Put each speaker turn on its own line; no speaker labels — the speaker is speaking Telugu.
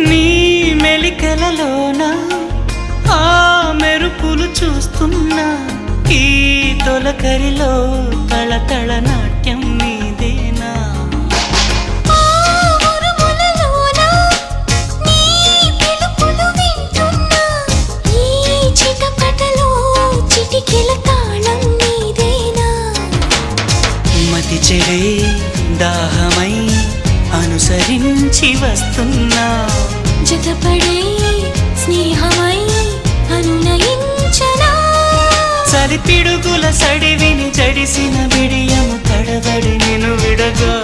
నీ మెలికలలోన ఆ మెరుపులు చూస్తున్నా ఈ తొలకరిలో తళతళ నాట్యం నీదేనా మతి చెడే దాహమై అనుసరించి వస్తున్నా
జతపడే స్నేహమై అనునయించనా
చలి పిడుగుల సడివిని జడిసిన బిడియము తడబడి నిన్ను విడగా